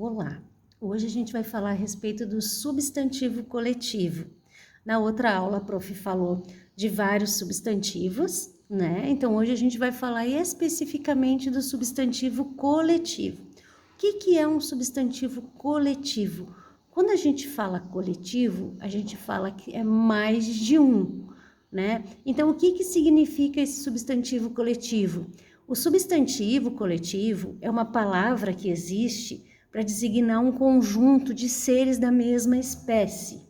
Olá, hoje a gente vai falar a respeito do substantivo coletivo. Na outra aula a prof falou de vários substantivos, né? Então hoje a gente vai falar especificamente do substantivo coletivo. O que é um substantivo coletivo? Quando a gente fala coletivo, a gente fala que é mais de um, né? Então o que significa esse substantivo coletivo? O substantivo coletivo é uma palavra que existe para designar um conjunto de seres da mesma espécie.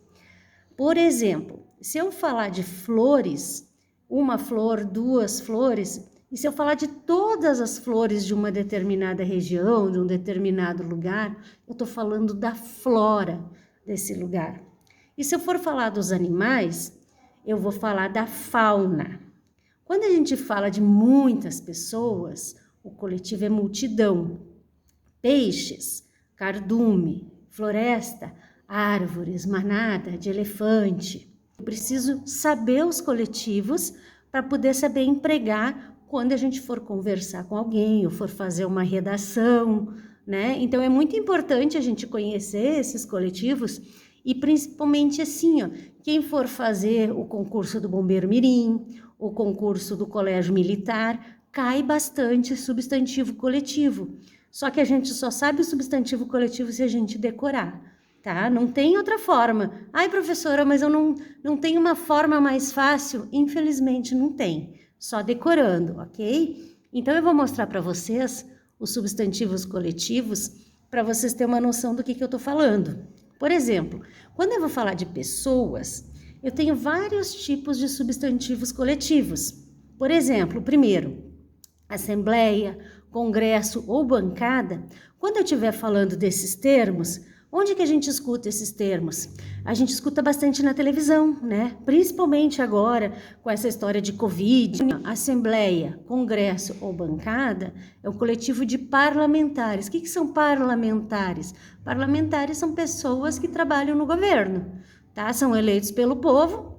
Por exemplo, se eu falar de flores, uma flor, duas flores, e se eu falar de todas as flores de uma determinada região, de um determinado lugar, eu estou falando da flora desse lugar. E se eu for falar dos animais, eu vou falar da fauna. Quando a gente fala de muitas pessoas, o coletivo é multidão. Peixes, cardume, floresta, árvores, manada de elefante. Eu preciso saber os coletivos para poder saber empregar quando a gente for conversar com alguém ou for fazer uma redação, né? Então é muito importante a gente conhecer esses coletivos e principalmente assim, ó, quem for fazer o concurso do Bombeiro Mirim, o concurso do Colégio Militar, cai bastante substantivo coletivo. Só que a gente só sabe o substantivo coletivo se a gente decorar, tá? Não tem outra forma. Ai, professora, mas eu não tenho uma forma mais fácil? Infelizmente não tem. Só decorando, ok? Então eu vou mostrar para vocês os substantivos coletivos para vocês terem uma noção do que eu estou falando. Por exemplo, quando eu vou falar de pessoas, eu tenho vários tipos de substantivos coletivos. Por exemplo, o primeiro, assembleia, congresso ou bancada. Quando eu estiver falando desses termos, onde que a gente escuta esses termos? A gente escuta bastante na televisão, né? Principalmente agora com essa história de Covid. Assembleia, congresso ou bancada é o coletivo de parlamentares. O que são parlamentares? Parlamentares são pessoas que trabalham no governo, tá? São eleitos pelo povo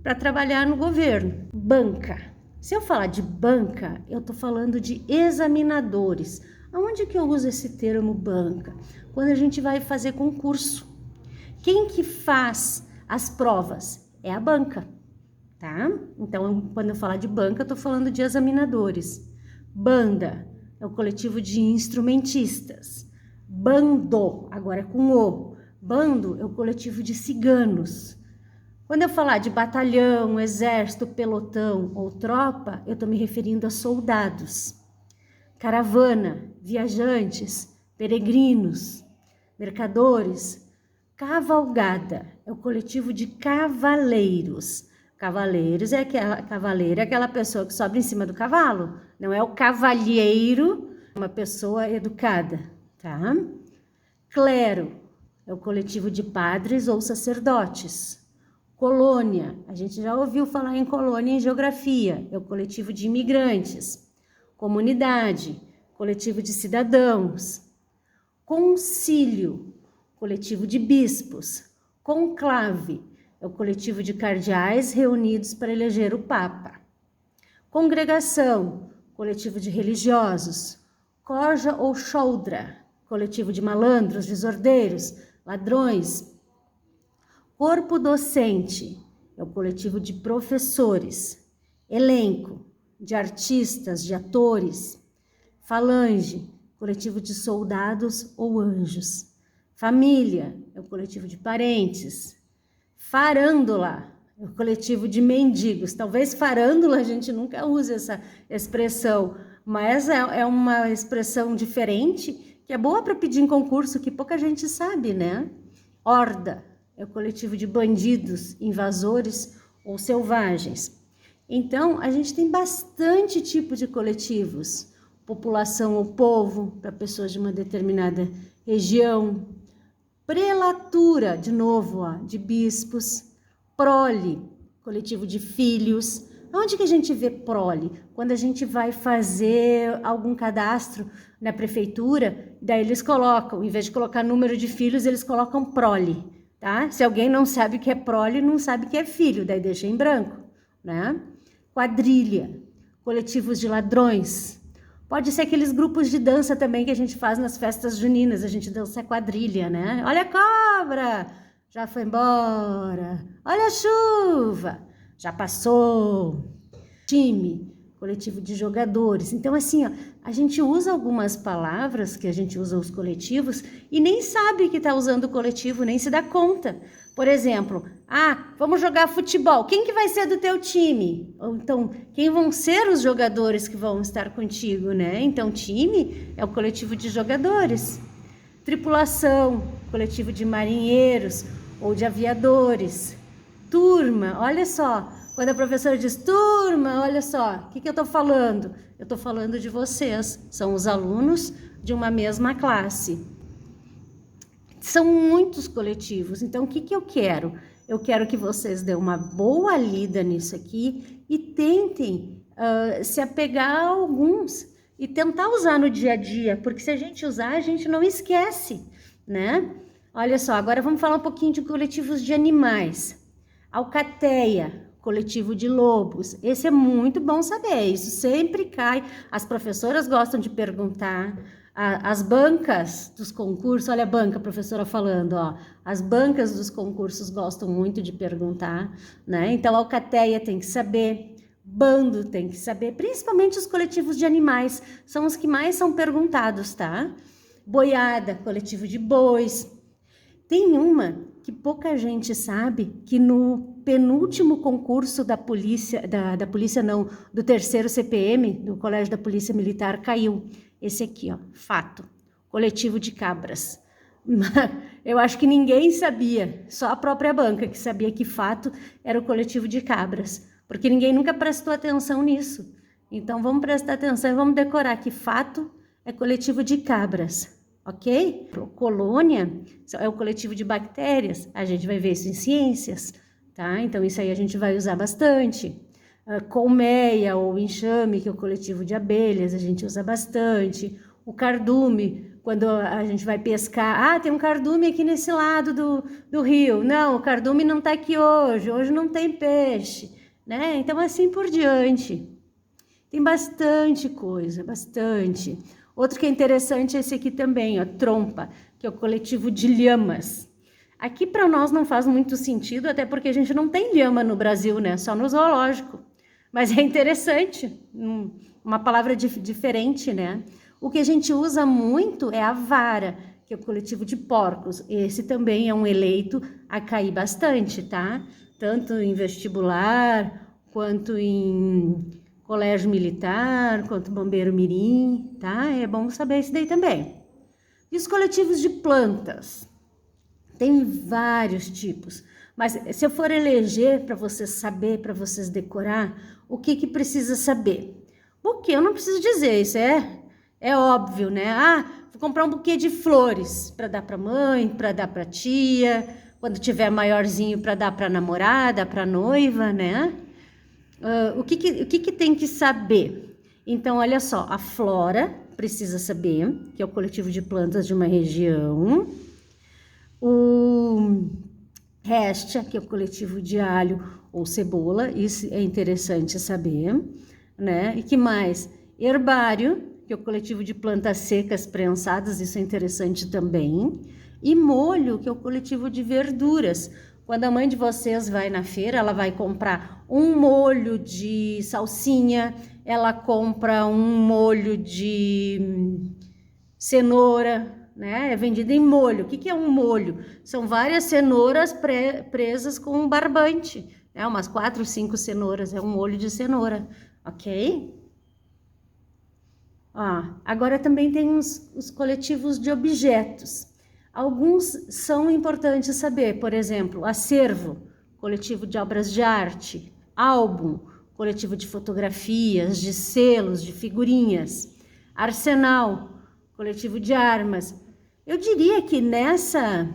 para trabalhar no governo. Banca. Se eu falar de banca, eu estou falando de examinadores. Aonde que eu uso esse termo banca? Quando a gente vai fazer concurso. Quem que faz as provas? É a banca, tá? Então, quando eu falar de banca, eu estou falando de examinadores. Banda é o coletivo de instrumentistas. Bando, agora é com o. Bando é o coletivo de ciganos. Quando eu falar de batalhão, exército, pelotão ou tropa, eu estou me referindo a soldados. Caravana, viajantes, peregrinos, mercadores. Cavalgada é o coletivo de cavaleiros. Cavaleiros cavaleiro é aquela pessoa que sobe em cima do cavalo. Não é o cavalheiro, uma pessoa educada, tá? Clero é o coletivo de padres ou sacerdotes. Colônia, a gente já ouviu falar em colônia em geografia, é o coletivo de imigrantes. Comunidade, coletivo de cidadãos. Concílio, coletivo de bispos. Conclave, é o coletivo de cardeais reunidos para eleger o Papa. Congregação, coletivo de religiosos. Corja ou choldra, coletivo de malandros, desordeiros, ladrões. Corpo docente é o coletivo de professores. Elenco, de artistas, de atores. Falange, coletivo de soldados ou anjos. Família é o coletivo de parentes. Farândula é o coletivo de mendigos. Talvez farândula a gente nunca use essa expressão, mas é uma expressão diferente que é boa para pedir em concurso, que pouca gente sabe, né? Horda é o coletivo de bandidos, invasores ou selvagens. Então, a gente tem bastante tipo de coletivos. População ou povo, para pessoas de uma determinada região. Prelatura, de novo, ó, de bispos. Prole, coletivo de filhos. Onde que a gente vê prole? Quando a gente vai fazer algum cadastro na prefeitura, daí eles colocam, em vez de colocar número de filhos, eles colocam prole. Tá? Se alguém não sabe o que é prole, não sabe o que é filho, daí deixa em branco, né? Quadrilha, coletivos de ladrões. Pode ser aqueles grupos de dança também que a gente faz nas festas juninas, a gente dança quadrilha, né? Olha a cobra, já foi embora. Olha a chuva, já passou. Time, coletivo de jogadores. Então, assim, ó, a gente usa algumas palavras que a gente usa os coletivos e nem sabe que está usando o coletivo, nem se dá conta. Por exemplo, vamos jogar futebol. Quem que vai ser do teu time? Ou então, quem vão ser os jogadores que vão estar contigo, né? Então, time é o coletivo de jogadores. Tripulação, coletivo de marinheiros ou de aviadores. Turma, olha só. Quando a professora diz, turma, olha só, o que eu estou falando? Eu estou falando de vocês, são os alunos de uma mesma classe. São muitos coletivos, então o que eu quero? Eu quero que vocês dêem uma boa lida nisso aqui e tentem se apegar a alguns e tentar usar no dia a dia, porque se a gente usar, a gente não esquece, né? Olha só, agora vamos falar um pouquinho de coletivos de animais. Alcateia, coletivo de lobos. Esse é muito bom saber, isso sempre cai. As professoras gostam de perguntar. As bancas dos concursos, olha a banca, a professora falando, ó. As bancas dos concursos gostam muito de perguntar, né? Então, a alcateia tem que saber, bando tem que saber, principalmente os coletivos de animais, são os que mais são perguntados, tá? Boiada, coletivo de bois. Tem uma que pouca gente sabe, que no penúltimo concurso da polícia, da polícia não, do 3º CPM, do Colégio da Polícia Militar, caiu. Esse aqui, ó, fato, coletivo de cabras. Eu acho que ninguém sabia, só a própria banca que sabia que fato era o coletivo de cabras, porque ninguém nunca prestou atenção nisso. Então, vamos prestar atenção e vamos decorar que fato é coletivo de cabras. Ok? Colônia é o coletivo de bactérias, a gente vai ver isso em ciências, tá? Então, isso aí a gente vai usar bastante. Colmeia ou enxame, que é o coletivo de abelhas, a gente usa bastante. O cardume, quando a gente vai pescar, tem um cardume aqui nesse lado do rio. Não, o cardume não está aqui hoje não tem peixe, né? Então, assim por diante. Tem bastante coisa, bastante. Outro que é interessante é esse aqui também, ó, trompa, que é o coletivo de lhamas. Aqui para nós não faz muito sentido, até porque a gente não tem lhama no Brasil, né? Só no zoológico. Mas é interessante, uma palavra diferente, né? O que a gente usa muito é a vara, que é o coletivo de porcos. Esse também é um eleito a cair bastante, tá? Tanto em vestibular, quanto em colégio militar, quanto bombeiro mirim, tá? É bom saber isso daí também. E os coletivos de plantas? Tem vários tipos, mas se eu for eleger para vocês saber, para vocês decorar, o que precisa saber? Buquê, eu não preciso dizer, isso é óbvio, né? Vou comprar um buquê de flores para dar para mãe, para dar para tia, quando tiver maiorzinho para dar para namorada, para noiva, né? O que tem que saber? Então, olha só, a flora precisa saber, que é o coletivo de plantas de uma região. O réstia, que é o coletivo de alho ou cebola, isso é interessante saber, né? E que mais? Herbário, que é o coletivo de plantas secas prensadas, isso é interessante também. E molho, que é o coletivo de verduras. Quando a mãe de vocês vai na feira, ela vai comprar um molho de salsinha, ela compra um molho de cenoura, né? É vendido em molho. O que é um molho? São várias cenouras presas com um barbante, né? Umas 4, 5 cenouras, é um molho de cenoura, ok? Agora também tem os coletivos de objetos. Alguns são importantes saber, por exemplo, acervo, coletivo de obras de arte, álbum, coletivo de fotografias, de selos, de figurinhas, arsenal, coletivo de armas. Eu diria que nessa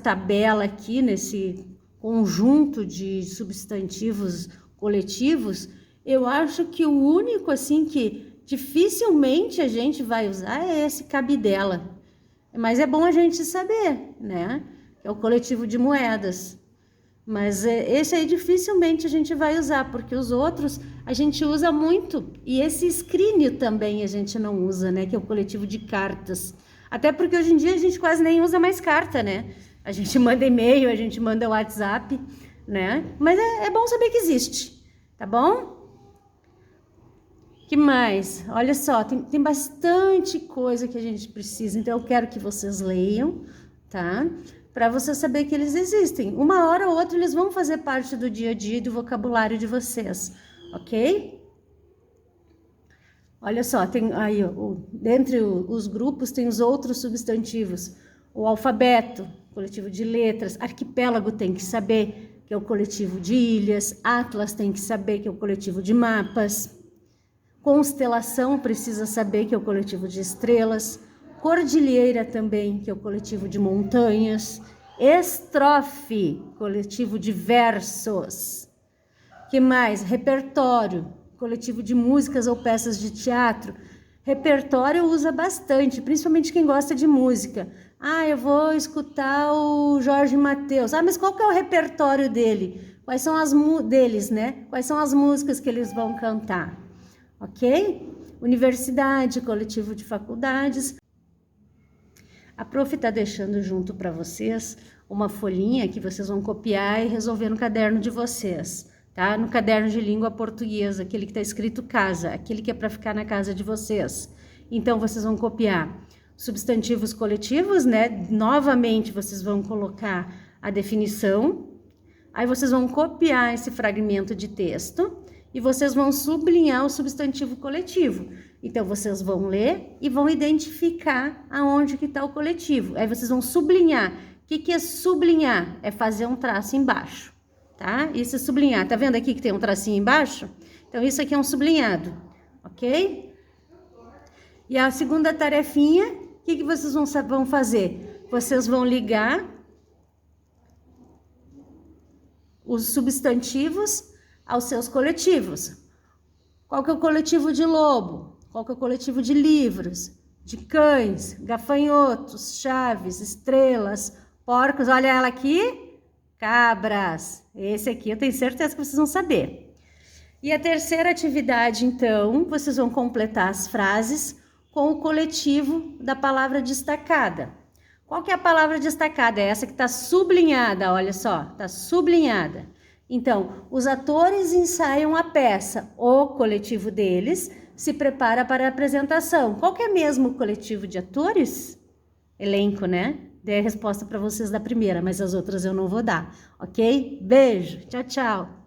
tabela aqui, nesse conjunto de substantivos coletivos, eu acho que o único assim que dificilmente a gente vai usar é esse cabidela. Mas é bom a gente saber, né? É o coletivo de moedas. Mas esse aí dificilmente a gente vai usar, porque os outros a gente usa muito. E esse escrínio também a gente não usa, né? Que é o coletivo de cartas. Até porque hoje em dia a gente quase nem usa mais carta, né? A gente manda e-mail, a gente manda WhatsApp, né? Mas é bom saber que existe, tá bom? Que mais? Olha só, tem bastante coisa que a gente precisa, então eu quero que vocês leiam, tá? Para você saber que eles existem. Uma hora ou outra eles vão fazer parte do dia a dia e do vocabulário de vocês, ok? Olha só, tem aí, dentre os grupos tem os outros substantivos. O alfabeto, coletivo de letras, arquipélago tem que saber, que é o coletivo de ilhas, atlas tem que saber, que é o coletivo de mapas, constelação precisa saber, que é o coletivo de estrelas, cordilheira também, que é o coletivo de montanhas, estrofe, coletivo de versos. Que mais? Repertório, coletivo de músicas ou peças de teatro. Repertório usa bastante, principalmente quem gosta de música. Ah, eu vou escutar o Jorge Mateus. Ah, mas qual que é o repertório dele? Quais são as deles, né? Quais são as músicas que eles vão cantar? Ok? Universidade, coletivo de faculdades. A prof está deixando junto para vocês uma folhinha que vocês vão copiar e resolver no caderno de vocês, tá? No caderno de língua portuguesa, aquele que está escrito casa, aquele que é para ficar na casa de vocês. Então, vocês vão copiar substantivos coletivos, né? Novamente, vocês vão colocar a definição. Aí, vocês vão copiar esse fragmento de texto e vocês vão sublinhar o substantivo coletivo. Então, vocês vão ler e vão identificar aonde que está o coletivo. Aí, vocês vão sublinhar. O que é sublinhar? É fazer um traço embaixo, tá? Isso é sublinhar. Tá vendo aqui que tem um tracinho embaixo? Então, isso aqui é um sublinhado, ok? E a segunda tarefinha, o que vocês vão fazer? Vocês vão ligar os substantivos aos seus coletivos. Qual que é o coletivo de lobo? Qual que é o coletivo de livros? De cães, gafanhotos, chaves, estrelas, porcos. Olha ela aqui, cabras. Esse aqui eu tenho certeza que vocês vão saber. E a terceira atividade, então, vocês vão completar as frases com o coletivo da palavra destacada. Qual que é a palavra destacada? É essa que está sublinhada, olha só, está sublinhada. Então, os atores ensaiam a peça, o coletivo deles se prepara para a apresentação. Qual que é mesmo o coletivo de atores? Elenco, né? Dei a resposta para vocês da primeira, mas as outras eu não vou dar, ok? Beijo, tchau, tchau.